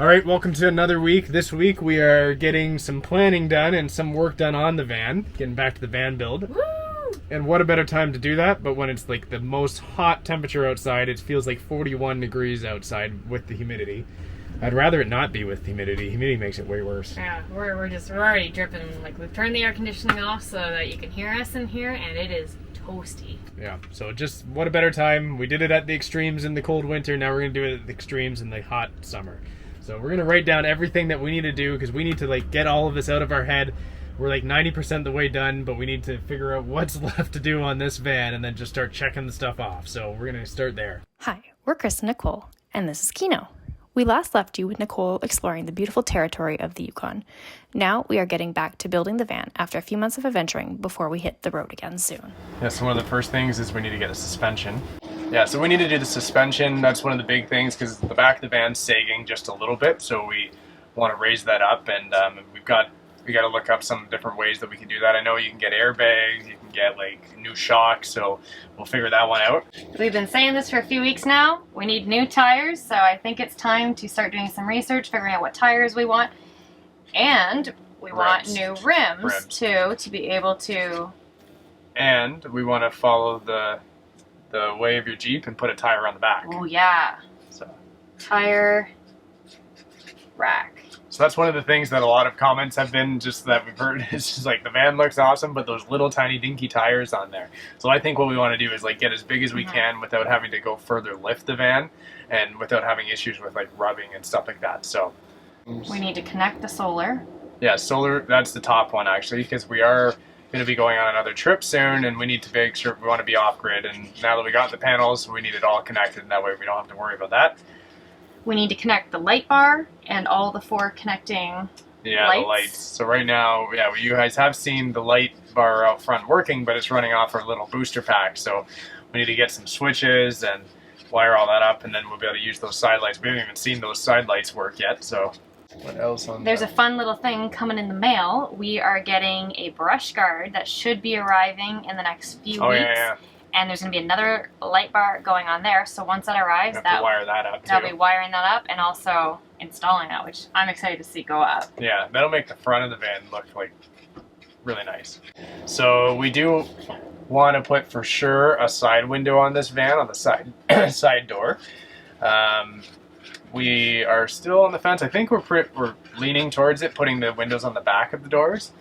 All right, welcome to another week. This week we are getting some planning done and some work done on the van, getting back to the van build. Woo! And what a better time to do that, but when it's like the most hot temperature outside, it feels like 41 degrees outside with the humidity. I'd rather it not be with humidity. Humidity makes it way worse. Yeah, we're already dripping. Like, we've turned the air conditioning off so that you can hear us in here, and it is toasty. Yeah, so just what a better time. We did it at the extremes in the cold winter, now we're going to do it at the extremes in the hot summer. So we're going to write down everything that we need to do because we need to like get all of this out of our head. We're like 90% the way done, but we need to figure out what's left to do on this van and then just start checking the stuff off. So we're going to start there. Hi, we're Chris and Nicole, and this is Kino. We last left you with Nicole exploring the beautiful territory of the Yukon. Now we are getting back to building the van after a few months of adventuring before we hit the road again soon. Yeah, so one of the first things is we need to get a suspension. Yeah, so we need to do the suspension. That's one of the big things because the back of the van's sagging just a little bit, so we want to raise that up, and we got to look up some different ways that we can do that. I know you can get airbags, you can get like new shocks, so we'll figure that one out. We've been saying this for a few weeks now. We need new tires, so I think it's time to start doing some research, figuring out what tires we want, and we want new rims too, to be able to. And we want to follow the way of your Jeep and put a tire on the back. Oh yeah. So tire rack. So that's one of the things that a lot of comments have been just that we've heard. It's just like the van looks awesome, but those little tiny dinky tires on there. So I think what we want to do is like get as big as we can without having to go further lift the van and without having issues with like rubbing and stuff like that. So we need to connect the solar. Yeah, solar, that's the top one actually, because we are going to be going on another trip soon and we need to make sure we want to be off grid. And now that we got the panels, we need it all connected, and that way we don't have to worry about that. We need to connect the light bar and all the 4 connecting lights. The lights. So right now, yeah, you guys have seen the light bar out front working, but it's running off our little booster pack. So we need to get some switches and wire all that up, and then we'll be able to use those side lights. We haven't even seen those side lights work yet, so what else on There's a fun little thing coming in the mail. We are getting a brush guard that should be arriving in the next few weeks. Yeah. And there's going to be another light bar going on there. So once that arrives, we'll wire that up too. That'll be wiring that up and also installing that, which I'm excited to see go up. Yeah, that'll make the front of the van look like really nice. So we do want to put for sure a side window on this van on the side side door. We are still on the fence. I think we're leaning towards it, putting the windows on the back of the doors.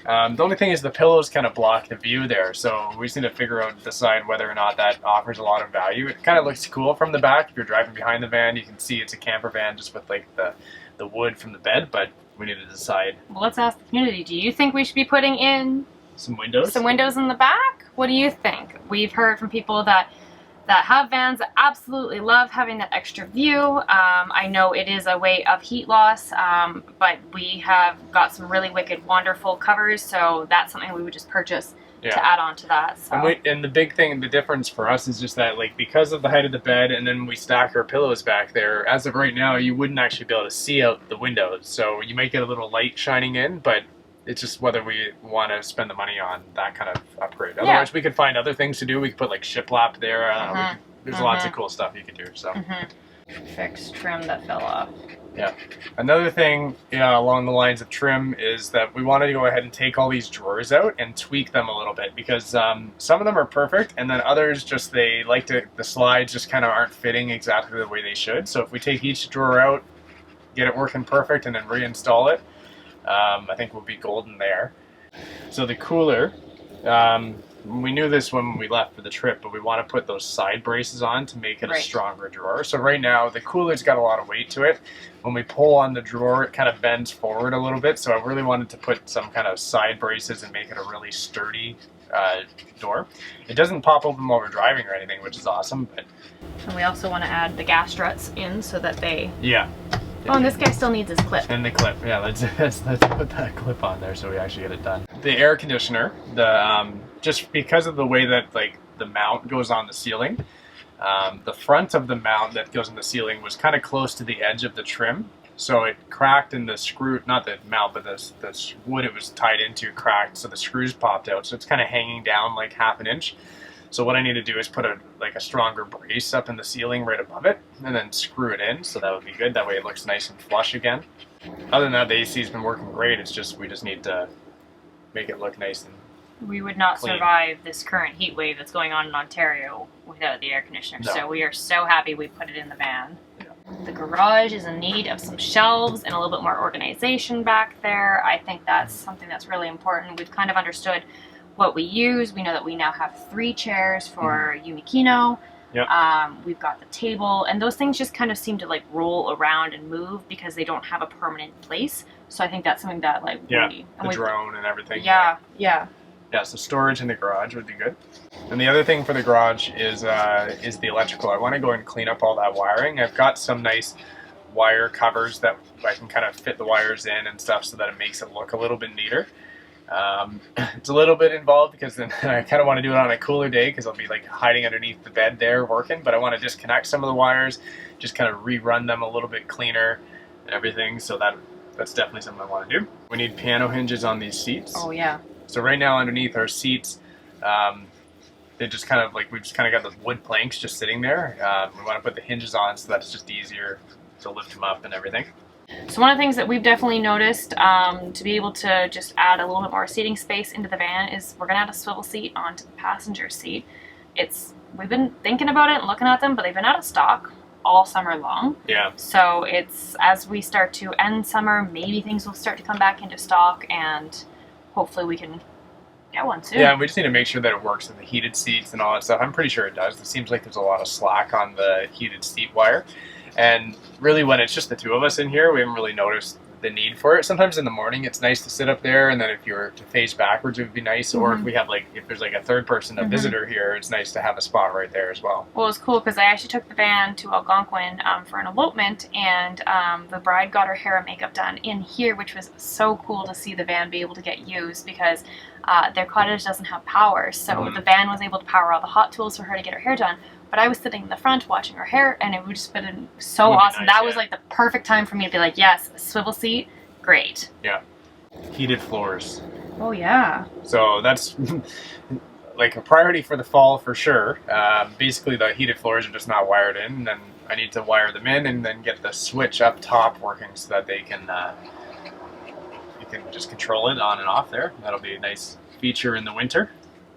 The only thing is the pillows kind of block the view there, so we just need to decide whether or not that offers a lot of value. It kind of looks cool from the back. If you're driving behind the van, you can see it's a camper van just with like the wood from the bed, but we need to decide. Well, let's ask the community. Do you think we should be putting in some windows? Some windows in the back? What do you think? We've heard from people that have vans that absolutely love having that extra view. I know it is a way of heat loss, but we have got some really wicked, wonderful covers, so that's something we would just purchase to add on to that. So. And the big thing, the difference for us is just that, like, because of the height of the bed, and then we stack our pillows back there, as of right now, you wouldn't actually be able to see out the windows. So you might get a little light shining in, but it's just whether we want to spend the money on that kind of upgrade. Otherwise, we could find other things to do. We could put like shiplap there. There's lots of cool stuff you could do. So fix trim that fell off. Yeah. Another thing, along the lines of trim is that we wanted to go ahead and take all these drawers out and tweak them a little bit because some of them are perfect, and then others just the slides just kind of aren't fitting exactly the way they should. So if we take each drawer out, get it working perfect, and then reinstall it, I think we'll be golden there. So the cooler, we knew this when we left for the trip, but we want to put those side braces on to make it a stronger drawer. So right now, the cooler's got a lot of weight to it. When we pull on the drawer, it kind of bends forward a little bit, so I really wanted to put some kind of side braces and make it a really sturdy door. It doesn't pop open while we're driving or anything, which is awesome. But and we also want to add the gas struts in so that they... Yeah. Oh, and this guy still needs his clip. And the clip, yeah, let's put that clip on there so we actually get it done. The air conditioner, just because of the way that like the mount goes on the ceiling, the front of the mount that goes on the ceiling was kind of close to the edge of the trim, so it cracked in the screw, not the mount, but the wood it was tied into cracked, so the screws popped out, so it's kind of hanging down like half an inch. So what I need to do is put a stronger brace up in the ceiling right above it, and then screw it in. So that would be good. That way it looks nice and flush again. Other than that, the AC's been working great. It's just we just need to make it look nice and we would not clean. survive this current heat wave that's going on in Ontario without the air conditioner. No. So we are so happy we put it in the van. The garage is in need of some shelves and a little bit more organization back there. I think that's something that's really important. We've kind of understood what we use. We know that we now have 3 chairs for Yumikino. Yep. We've got the table, and those things just kind of seem to like roll around and move because they don't have a permanent place. So I think that's something that like the drone and everything. Yeah. Yeah, so storage in the garage would be good. And the other thing for the garage is the electrical. I want to go and clean up all that wiring. I've got some nice wire covers that I can kind of fit the wires in and stuff so that it makes it look a little bit neater. It's a little bit involved because then I kind of want to do it on a cooler day because I'll be like hiding underneath the bed there working, but I want to disconnect some of the wires, just kind of rerun them a little bit cleaner and everything. So that's definitely something I want to do. We need piano hinges on these seats. Oh yeah. So right now underneath our seats, they just kind of like, we've just kind of got the wood planks just sitting there. We want to put the hinges on so that it's just easier to lift them up and everything. So one of the things that we've definitely noticed to be able to just add a little bit more seating space into the van is we're going to add a swivel seat onto the passenger seat. We've been thinking about it and looking at them, but they've been out of stock all summer long. Yeah. So it's as we start to end summer, maybe things will start to come back into stock and hopefully we can get one soon. Yeah, and we just need to make sure that it works in the heated seats and all that stuff. I'm pretty sure it does. It seems like there's a lot of slack on the heated seat wire. And really when it's just the 2 of us in here, we haven't really noticed the need for it. Sometimes in the morning it's nice to sit up there, and then if you were to face backwards it would be nice. Or if we have if there's like a third person, a visitor here, it's nice to have a spot right there as well. Well, it was cool because I actually took the van to Algonquin for an elopement, and the bride got her hair and makeup done in here, which was so cool to see the van be able to get used because their cottage doesn't have power. So the van was able to power all the hot tools for her to get her hair done. But I was sitting in the front watching her hair, and it would just been so awesome. Nice, that was like the perfect time for me to be like, yes, a swivel seat, great. Yeah. Heated floors. Oh yeah. So that's like a priority for the fall for sure. Basically the heated floors are just not wired in, and then I need to wire them in and then get the switch up top working so that they can you can just control it on and off there. That'll be a nice feature in the winter.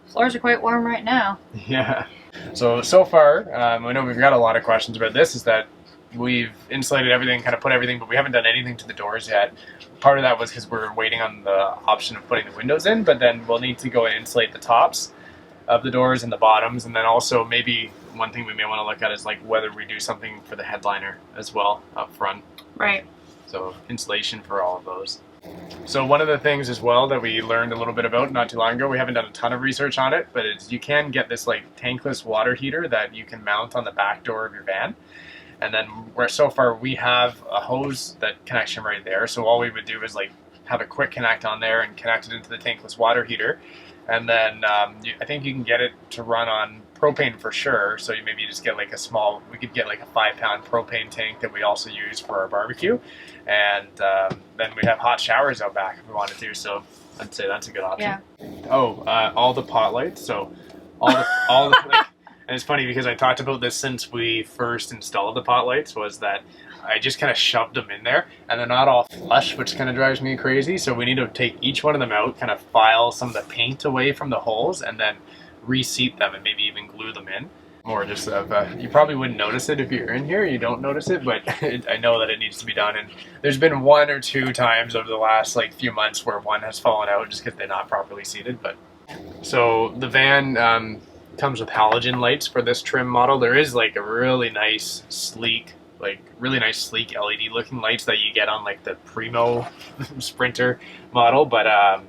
Floors are quite warm right now. Yeah. So far, I know we've got a lot of questions about this, is that we've insulated everything, kind of put everything, but we haven't done anything to the doors yet. Part of that was because we're waiting on the option of putting the windows in, but then we'll need to go and insulate the tops of the doors and the bottoms, and then also maybe one thing we may want to look at is like whether we do something for the headliner as well up front. Right. So insulation for all of those. So one of the things as well that we learned a little bit about not too long ago, we haven't done a ton of research on it, but it's, you can get this like tankless water heater that you can mount on the back door of your van. And then so far we have a hose that connection right there. So all we would do is like have a quick connect on there and connect it into the tankless water heater. And then I think you can get it to run on propane for sure. So you maybe just get like we could get like a 5-pound propane tank that we also use for our barbecue. And then we have hot showers out back if we wanted to. So I'd say that's a good option. Yeah. Oh, all the pot lights. So all the like, and it's funny because I talked about this since we first installed the pot lights, was that I just kind of shoved them in there and they're not all flush, which kind of drives me crazy. So we need to take each one of them out, kind of file some of the paint away from the holes, and then reseat them and maybe even glue them in. More just you probably wouldn't notice it if you're in here, you don't notice it, but I know that it needs to be done. And there's been 1 or 2 times over the last like few months where one has fallen out just because they're not properly seated. But so the van comes with halogen lights for this trim model. There is like a really nice sleek LED looking lights that you get on like the Primo Sprinter model, but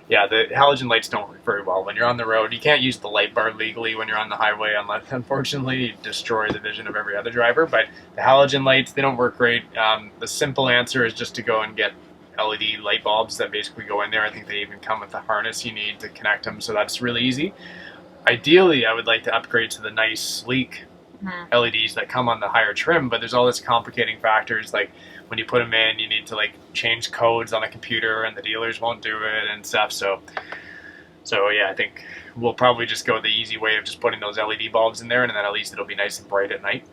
yeah, the halogen lights don't work very well when you're on the road. You can't use the light bar legally when you're on the highway, unless unfortunately you destroy the vision of every other driver. But the halogen lights, they don't work great. The simple answer is just to go and get LED light bulbs that basically go in there. I think they even come with the harness you need to connect them, so that's really easy. Ideally, I would like to upgrade to the nice, sleek LEDs that come on the higher trim, but there's all this complicating factors, like when you put them in, you need to like change codes on a computer and the dealers won't do it and stuff. So So yeah, I think we'll probably just go the easy way of just putting those LED bulbs in there, and then at least it'll be nice and bright at night.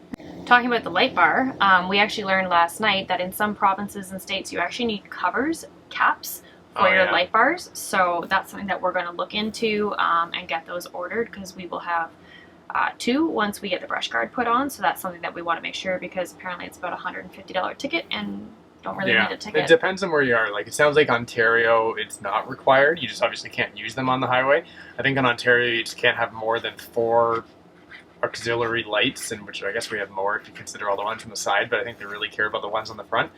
Talking about the light bar, we actually learned last night that in some provinces and states you actually need caps for your light bars. So that's something that we're going to look into and get those ordered, because we will have 2 once we get the brush guard put on. So that's something that we want to make sure, because apparently it's about $150 ticket and don't really need a ticket. It depends on where you are. Like, it sounds like Ontario, it's not required. You just obviously can't use them on the highway. I think in Ontario you just can't have more than 4 auxiliary lights, in which I guess we have more if you consider all the ones on the side, but I think they really care about the ones on the front.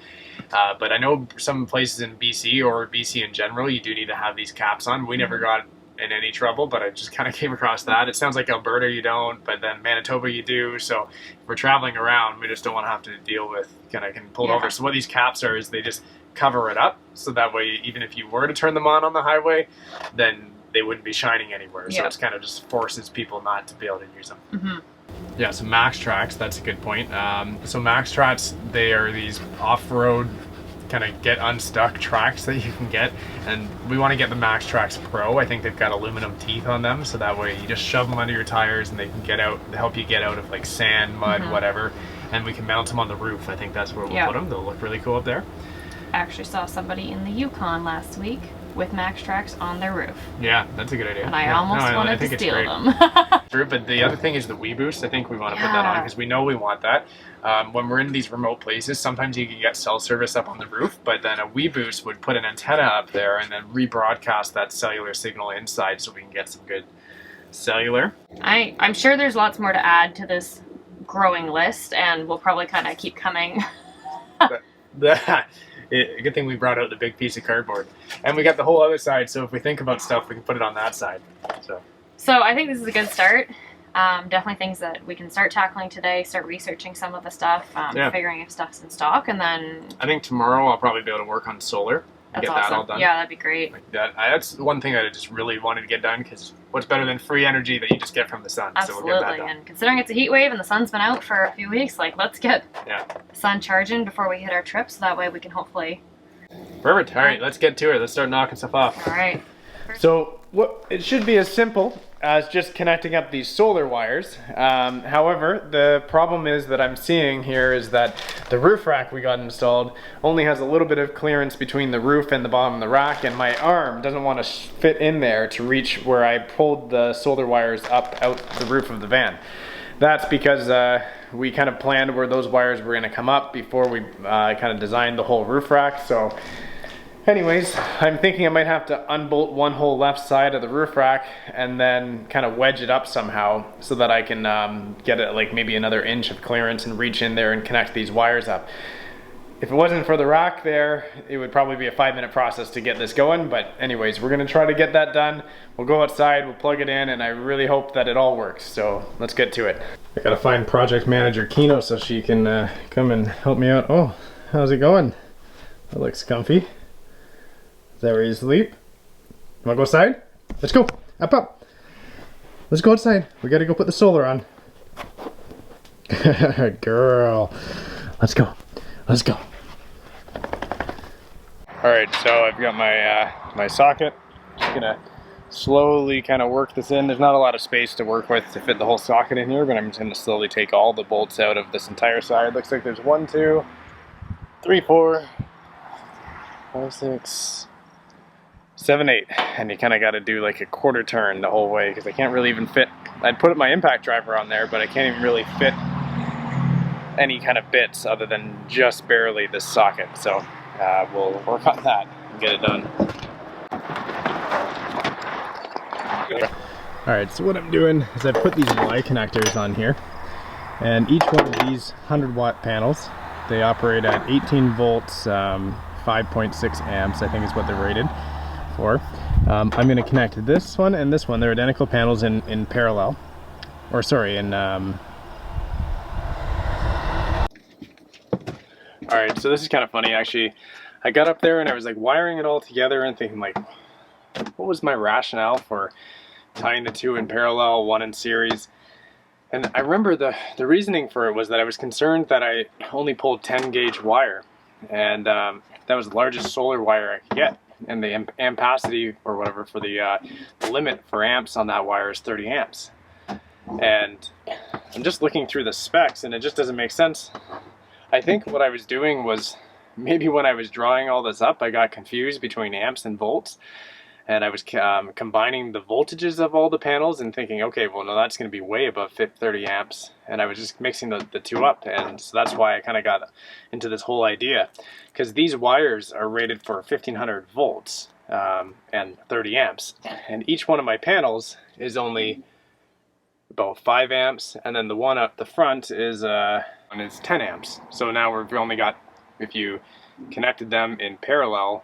But I know some places in BC, or BC in general, you do need to have these caps on. We never got in any trouble, but I just kind of came across that. It sounds like Alberta you don't, but then Manitoba you do. So if we're traveling around, we just don't want to have to deal with kind of getting pulled over. So what these caps are is they just cover it up, so that way even if you were to turn them on the highway, then they wouldn't be shining anywhere. So it's kind of just forces people not to be able to use them. Yeah, so Max Tracks, that's a good point. So Max Tracks, they are these off-road kind of get unstuck tracks that you can get, and we want to get the Max Tracks Pro. I think they've got aluminum teeth on them, so that way you just shove them under your tires and they can get out, help you get out of like sand, mud, whatever, and we can mount them on the roof. I think that's where we'll put them. They'll look really cool up there. I actually saw somebody in the Yukon last week with Max Tracks on their roof. Yeah, that's a good idea. And I almost wanted to steal them. But the other thing is the Wii Boost. I think we want to put that on, because we know we want that. When we're in these remote places, sometimes you can get cell service up on the roof, but then a Wii Boost would put an antenna up there and then rebroadcast that cellular signal inside, so we can get some good cellular. I'm sure there's lots more to add to this growing list, and we'll probably kind of keep coming. Good thing we brought out the big piece of cardboard, and we got the whole other side, so if we think about stuff, we can put it on that side. So I think this is a good start. Definitely things that we can start tackling today, start researching some of the stuff, figuring if stuff's in stock, and then I think tomorrow I'll probably be able to work on solar. That's get awesome. That all done. Yeah, that'd be great. Like that. That's one thing that I just really wanted to get done, because what's better than free energy that you just get from the sun? Absolutely. So we'll get that done. And considering it's a heat wave and the sun's been out for a few weeks, like, let's get the sun charging before we hit our trip, so that way we can hopefully... Perfect. All right, let's get to it. Let's start knocking stuff off. All right. So it should be as simple as just connecting up these solar wires. However, the problem is that I'm seeing here is that the roof rack we got installed only has a little bit of clearance between the roof and the bottom of the rack, and my arm doesn't want to fit in there to reach where I pulled the solar wires up out the roof of the van. That's because we kind of planned where those wires were going to come up before we kind of designed the whole roof rack. So anyways, I'm thinking I might have to unbolt one whole left side of the roof rack and then kind of wedge it up somehow, so that I can get it like maybe another inch of clearance and reach in there and connect these wires up. If it wasn't for the rack there, it would probably be a 5-minute process to get this going. But anyways, we're gonna try to get that done. We'll go outside, we'll plug it in, and I really hope that it all works. So let's get to it. I gotta find project manager Kino so she can come and help me out. Oh, how's it going? That looks comfy. Is that where you sleep? You wanna go outside? Let's go, up. Let's go outside. We gotta go put the solar on. Girl, let's go, let's go. Alright, so I've got my my socket. Just gonna slowly kind of work this in. There's not a lot of space to work with to fit the whole socket in here, but I'm just gonna slowly take all the bolts out of this entire side. Looks like there's 1, 2, 3, 4, 5, 6, 7, 8. And you kind of got to do like a quarter turn the whole way, because I can't really even fit. I'd put my impact driver on there, but I can't even really fit any kind of bits other than just barely this socket. So we'll work on that and get it done. Alright, so what I'm doing is I put these Y connectors on here, and each one of these 100-watt panels, they operate at 18 volts, 5.6 amps, I think is what they're rated for. I'm going to connect this one and this one. They're identical panels in parallel, or sorry, in Alright, so this is kind of funny actually. I got up there and I was like wiring it all together and thinking like, what was my rationale for tying the two in parallel, one in series? And I remember the reasoning for it was that I was concerned that I only pulled 10 gauge wire, and that was the largest solar wire I could get. and the ampacity or whatever for the limit for amps on that wire is 30 amps. And I'm just looking through the specs and it just doesn't make sense. I think what I was doing was, maybe when I was drawing all this up, I got confused between amps and volts. And I was combining the voltages of all the panels and thinking, okay, well, no, that's going to be way above 30 amps. And I was just mixing the two up. And so that's why I kind of got into this whole idea. Because these wires are rated for 1500 volts and 30 amps. And each one of my panels is only about 5 amps. And then the one up the front is 10 amps. So now we've only got, if you connected them in parallel,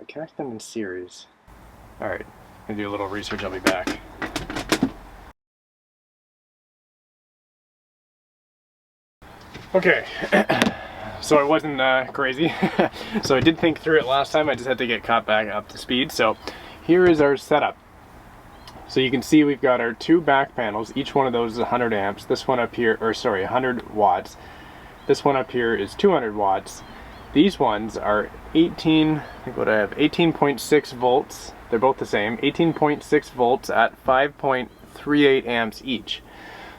I connect them in series. Alright, I'm gonna do a little research, I'll be back. Okay, so I wasn't crazy. So I did think through it last time, I just had to get caught back up to speed. So here is our setup. So you can see we've got our 2 back panels, each one of those is 100 amps. This one up here, or sorry, 100 watts. This one up here is 200 watts. These ones are 18.6 volts. They're both the same, 18.6 volts at 5.38 amps each.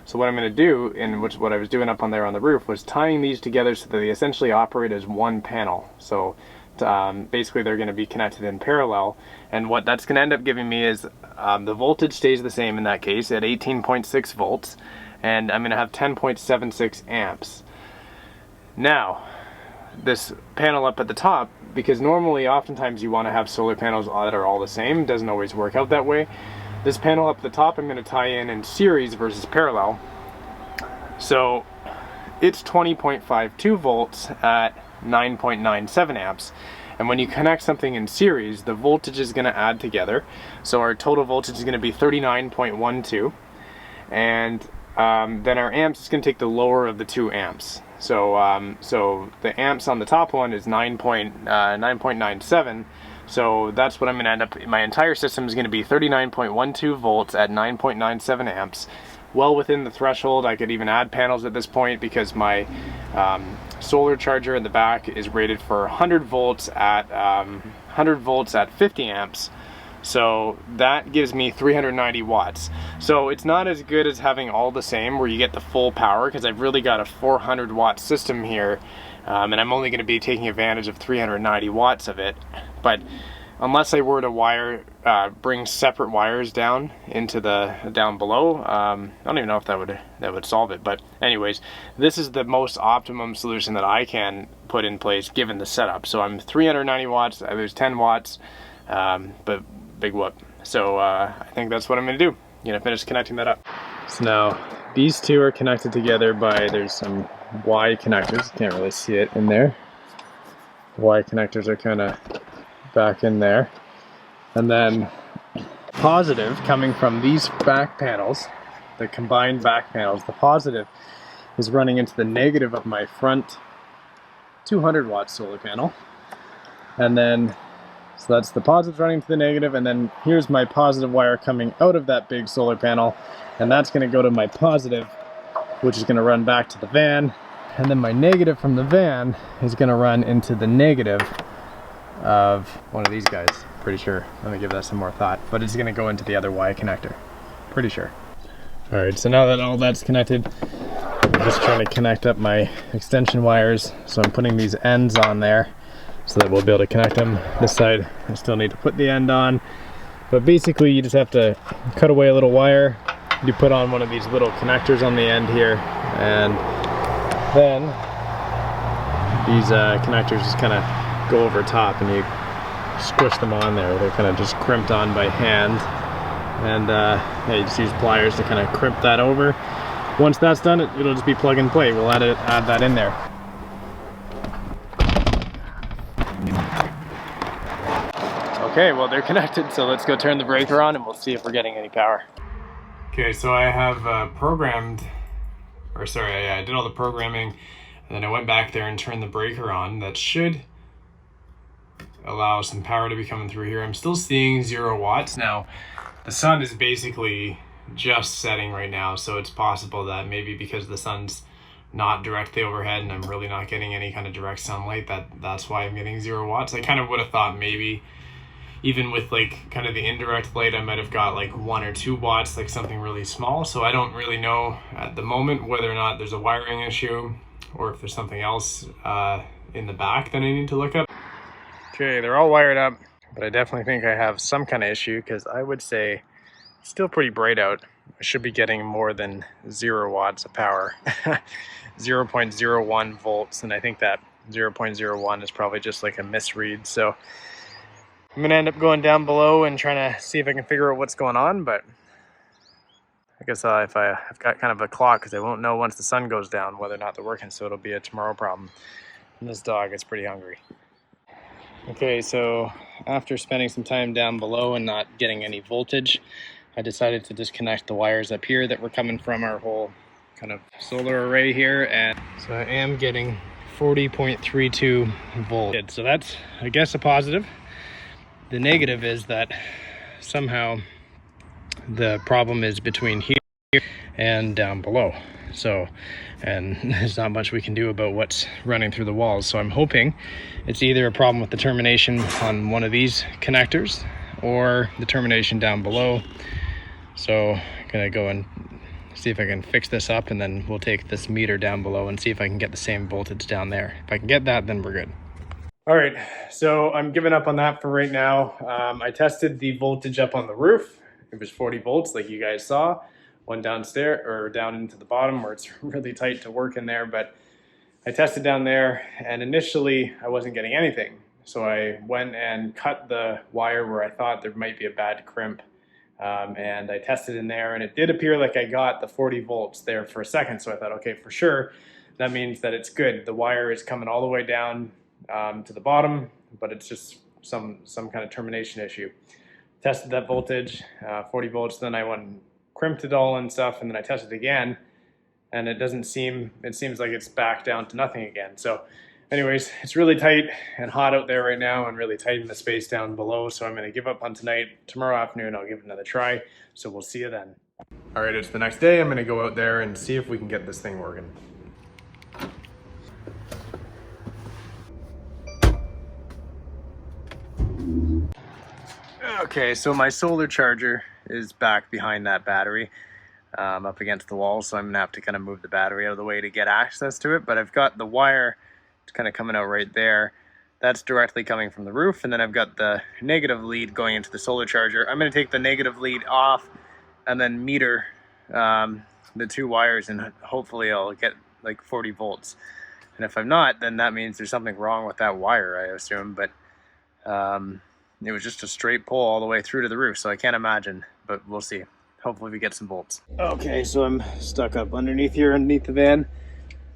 So what I'm going to do, and what I was doing up on there on the roof, was tying these together so that they essentially operate as one panel. So basically they're going to be connected in parallel, and what that's going to end up giving me is the voltage stays the same in that case at 18.6 volts, and I'm going to have 10.76 amps. Now, this panel up at the top, because normally oftentimes you want to have solar panels that are all the same, it doesn't always work out that way. This panel up at the top I'm going to tie in series versus parallel. So it's 20.52 volts at 9.97 amps. And when you connect something in series, the voltage is going to add together. So our total voltage is going to be 39.12. And then our amps is going to take the lower of the 2 amps. So so the amps on the top one is 9.97. So that's what I'm going to end up, my entire system is going to be 39.12 volts at 9.97 amps. Well within the threshold. I could even add panels at this point because my solar charger in the back is rated for 100 volts at 50 amps. So that gives me 390 watts. So it's not as good as having all the same where you get the full power, because I've really got a 400 watt system here, and I'm only going to be taking advantage of 390 watts of it. But unless I were to bring separate wires down into down below, I don't even know if that would solve it. But anyways, this is the most optimum solution that I can put in place given the setup. So I'm 390 watts. There's 10 watts, but big whoop. So I think that's what I'm going to do. I'm going to finish connecting that up. So now these two are connected together by, there's some Y connectors. You can't really see it in there. The Y connectors are kind of back in there. And then positive coming from these back panels, the combined back panels, the positive is running into the negative of my front 200 watt solar panel. And then so that's the positive running to the negative, and then here's my positive wire coming out of that big solar panel, and that's going to go to my positive, which is going to run back to the van, and then my negative from the van is going to run into the negative of one of these guys, pretty sure. Let me give that some more thought, but it's going to go into the other Y connector, pretty sure. Alright, so now that all that's connected, I'm just trying to connect up my extension wires, so I'm putting these ends on there, so that we'll be able to connect them. This side I still need to put the end on, but basically you just have to cut away a little wire, you put on one of these little connectors on the end here, and then these connectors just kind of go over top and you squish them on there. They're kind of just crimped on by hand, and yeah, you just use pliers to kind of crimp that over. Once that's done, it'll just be plug and play. We'll add that in there. Okay, well they're connected, so let's go turn the breaker on and we'll see if we're getting any power. Okay, so I have I did all the programming, and then I went back there and turned the breaker on. That should allow some power to be coming through here. I'm still seeing 0 watts. Now, the sun is basically just setting right now, so it's possible that maybe because the sun's not directly overhead and I'm really not getting any kind of direct sunlight, that's why I'm getting 0 watts. I kind of would have thought maybe even with like kind of the indirect light I might have got like 1 or 2 watts, like something really small. So I don't really know at the moment whether or not there's a wiring issue or if there's something else in the back that I need to look up. Okay, they're all wired up, but I definitely think I have some kind of issue because I would say it's still pretty bright out. I should be getting more than 0 watts of power. 0.01 volts, and I think that 0.01 is probably just like a misread. So I'm gonna end up going down below and trying to see if I can figure out what's going on, but I guess if I've got kind of a clock because I won't know once the sun goes down whether or not they're working, so it'll be a tomorrow problem. And this dog is pretty hungry. Okay, so after spending some time down below and not getting any voltage, I decided to disconnect the wires up here that were coming from our whole kind of solar array here, and so I am getting 40.32 volts. So that's, I guess, a positive. The negative is that somehow the problem is between here and down below. So, and there's not much we can do about what's running through the walls. So I'm hoping it's either a problem with the termination on one of these connectors or the termination down below. So I'm gonna go and see if I can fix this up, and then we'll take this meter down below and see if I can get the same voltage down there. If I can get that, then we're good. All right, so I'm giving up on that for right now. I tested the voltage up on the roof. It was 40 volts like you guys saw. One downstairs or down into the bottom where it's really tight to work in there, but I tested down there and initially I wasn't getting anything. So I went and cut the wire where I thought there might be a bad crimp. And I tested in there and it did appear like I got the 40 volts there for a second. So I thought, okay, for sure, that means that it's good. The wire is coming all the way down to the bottom, but it's just some kind of termination issue. Tested that voltage, 40 volts, then I went and crimped it all and stuff, and then I tested again, and it seems like it's back down to nothing again. So anyways, it's really tight and hot out there right now and really tight in the space down below, so I'm going to give up on tonight. Tomorrow afternoon I'll give it another try, so we'll see you then. All right, it's the next day. I'm going to go out there and see if we can get this thing working. Okay, so my solar charger is back behind that battery up against the wall, so I'm gonna have to kind of move the battery out of the way to get access to it, but I've got the wire, it's kind of coming out right there. That's directly coming from the roof, and then I've got the negative lead going into the solar charger. I'm gonna take the negative lead off and then meter the 2 wires, and hopefully I'll get like 40 volts. And if I'm not, then that means there's something wrong with that wire, I assume, but it was just a straight pull all the way through to the roof, so I can't imagine, but we'll see. Hopefully we get some bolts. Okay, so I'm stuck up underneath here, underneath the van,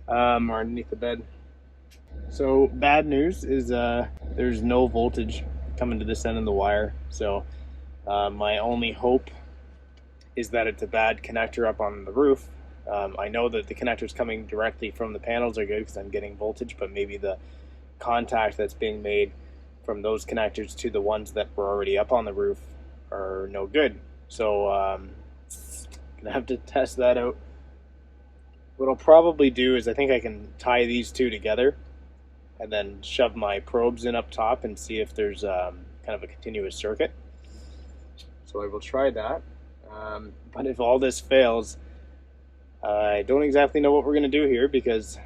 or underneath the bed. So bad news is there's no voltage coming to this end of the wire, so my only hope is that it's a bad connector up on the roof. I know that the connectors coming directly from the panels are good because I'm getting voltage, but maybe the contact that's being made from those connectors to the ones that were already up on the roof are no good. So gonna have to test that out. What I'll probably do is I think I can tie these two together and then shove my probes in up top and see if there's kind of a continuous circuit. So I will try that. But if all this fails, I don't exactly know what we're gonna do here, because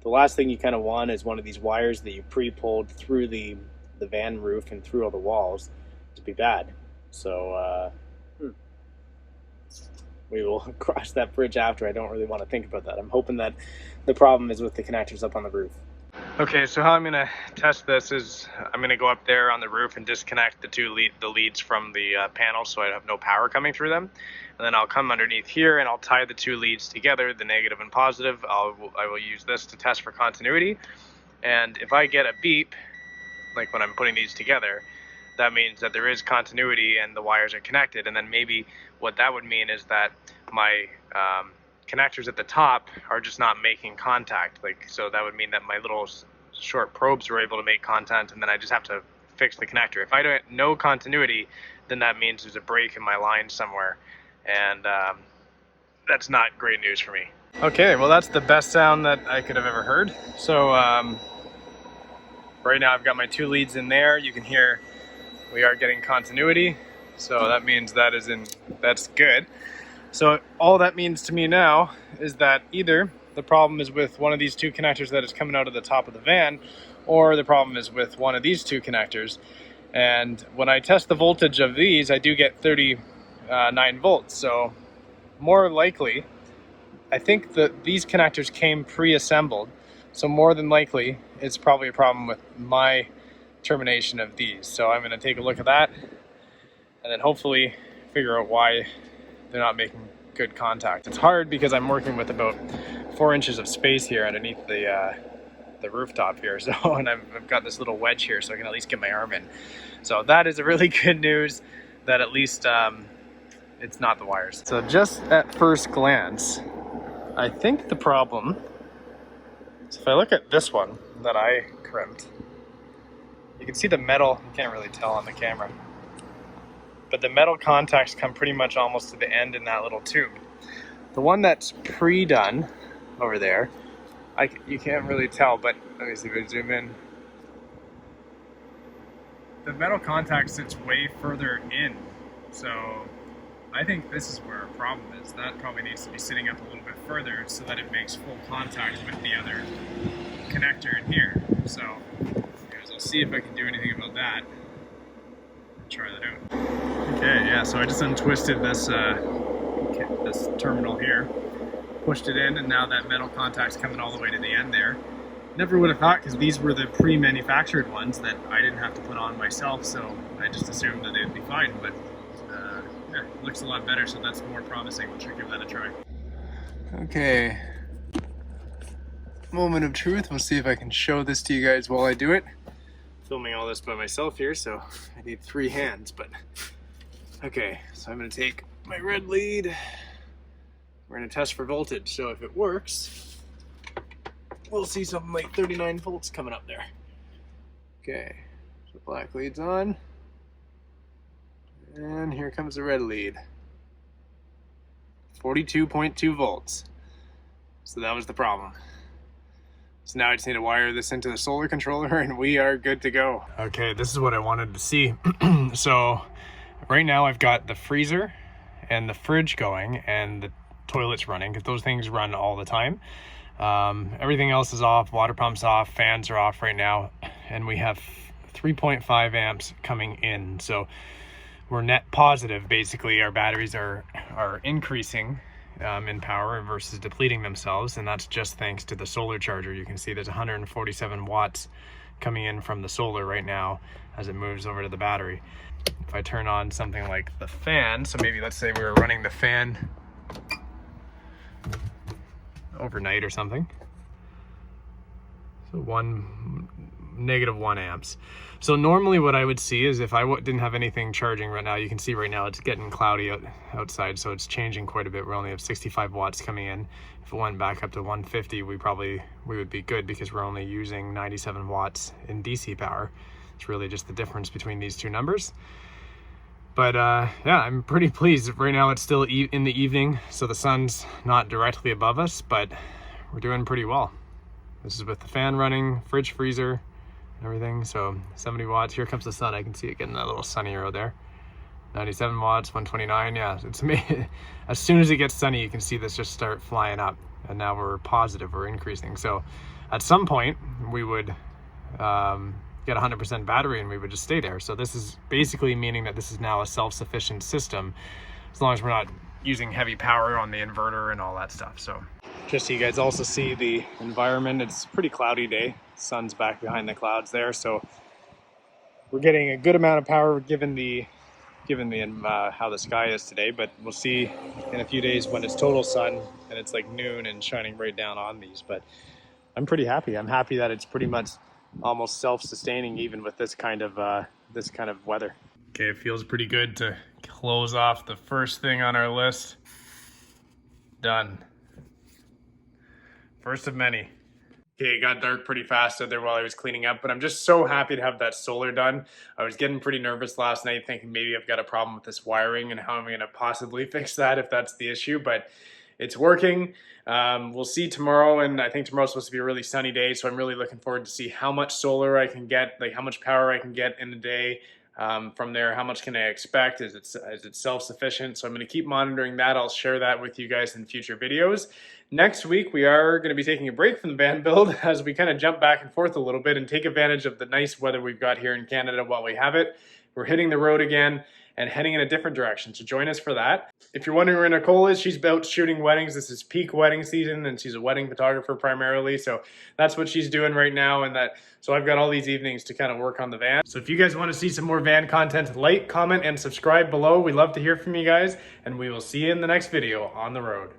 the last thing you kind of want is one of these wires that you pre-pulled through the van roof and through all the walls to be bad. So we will cross that bridge after. I don't really want to think about that. I'm hoping that the problem is with the connectors up on the roof. Okay, so how I'm going to test this is I'm going to go up there on the roof and disconnect the leads from the panels so I have no power coming through them. And then I'll come underneath here and I'll tie the 2 leads together, the negative and positive. I will use this to test for continuity. And if I get a beep, like when I'm putting these together, that means that there is continuity and the wires are connected. And then maybe what that would mean is that my connectors at the top are just not making contact. So that would mean that my little short probes were able to make contact, and then I just have to fix the connector. If I don't no continuity, then that means there's a break in my line somewhere, and that's not great news for me. Okay, well that's the best sound that I could have ever heard. So right now I've got my 2 leads in there. You can hear we are getting continuity. So that means that's good. So all that means to me now is that either the problem is with one of these 2 connectors that is coming out of the top of the van, or the problem is with one of these 2 connectors. And when I test the voltage of these, I do get 39 volts. So more likely, I think that these connectors came pre-assembled. So more than likely, it's probably a problem with my termination of these. So I'm going to take a look at that and then hopefully figure out why they're not making good contact. It's hard because I'm working with about 4 inches of space here underneath the rooftop here. So, and I've got this little wedge here so I can at least get my arm in. So that is a really good news that at least it's not the wires. So just at first glance, I think the problem is if I look at this one that I crimped, you can see the metal, you can't really tell on the camera, but the metal contacts come pretty much almost to the end in that little tube. The one that's pre-done over there, you can't really tell, but let me see if I zoom in. The metal contact sits way further in, so I think this is where our problem is. That probably needs to be sitting up a little bit further so that it makes full contact with the other connector in here. So I'll see if I can do anything about that. Try that out. Okay, yeah, so I just untwisted this this terminal here, pushed it in, and now that metal contact's coming all the way to the end there. Never would have thought, because these were the pre-manufactured ones that I didn't have to put on myself, so I just assumed that they'd be fine, but yeah, it looks a lot better, so that's more promising. We'll give that a try. Okay, moment of truth. We'll see if I can show this to you guys while I do it. Filming all this by myself here, so I need 3 hands, but okay, so I'm going to take my red lead. We're going to test for voltage, so if it works, we'll see something like 39 volts coming up there. Okay, so black lead's on, and here comes the red lead. 42.2 volts. So that was the problem. So now I just need to wire this into the solar controller and we are good to go. Okay, this is what I wanted to see. So right now I've got the freezer and the fridge going and the toilet's running, because those things run all the time. Everything else is off, water pump's off, fans are off right now, and we have 3.5 amps coming in. So we're net positive. Basically our batteries are increasing in power versus depleting themselves, and that's just thanks to the solar charger. You can see there's 147 watts coming in from the solar right now as it moves over to the battery. If I turn on something like the fan, so maybe let's say we were running the fan overnight or something, so -1 amps. So normally what I would see is if I didn't have anything charging right now, you can see right now it's getting cloudy outside, so it's changing quite a bit. We only have 65 watts coming in. If it went back up to 150, we would be good, because we're only using 97 watts in DC power. It's really just the difference between these 2 numbers. But yeah, I'm pretty pleased. Right now it's still in the evening, so the sun's not directly above us, but we're doing pretty well. This is with the fan running, fridge, freezer, everything. So 70 watts, here comes the sun. I can see it getting that little sunny arrow there. 97 watts, 129. Yeah, it's amazing. As soon as it gets sunny, you can see this just start flying up, and now we're positive, we're increasing. So at some point we would get 100% battery and we would just stay there. So this is basically meaning that this is now a self-sufficient system, as long as we're not using heavy power on the inverter and all that stuff. So just so you guys also see the environment, it's a pretty cloudy day. Sun's back behind the clouds there, so we're getting a good amount of power given the how the sky is today. But we'll see in a few days when it's total sun and it's like noon and shining right down on these. But I'm pretty happy. I'm happy that it's pretty much almost self-sustaining even with this kind of weather. Okay, it feels pretty good to close off the first thing on our list. Done. First of many. Okay, it got dark pretty fast out there while I was cleaning up, but I'm just so happy to have that solar done. I was getting pretty nervous last night thinking maybe I've got a problem with this wiring and how I'm going to possibly fix that if that's the issue, but it's working. We'll see tomorrow, and I think tomorrow's supposed to be a really sunny day, so I'm really looking forward to see how much solar I can get, like how much power I can get in a day. From there, how much can I expect? Is it self-sufficient? So I'm going to keep monitoring that. I'll share that with you guys in future videos. Next week, we are going to be taking a break from the van build as we kind of jump back and forth a little bit and take advantage of the nice weather we've got here in Canada while we have it. We're hitting the road again and heading in a different direction, so join us for that. If you're wondering where Nicole is, she's out shooting weddings. This is peak wedding season, and she's a wedding photographer primarily, so that's what she's doing right now. So I've got all these evenings to kind of work on the van. So if you guys want to see some more van content, like, comment, and subscribe below. We love to hear from you guys, and we will see you in the next video on the road.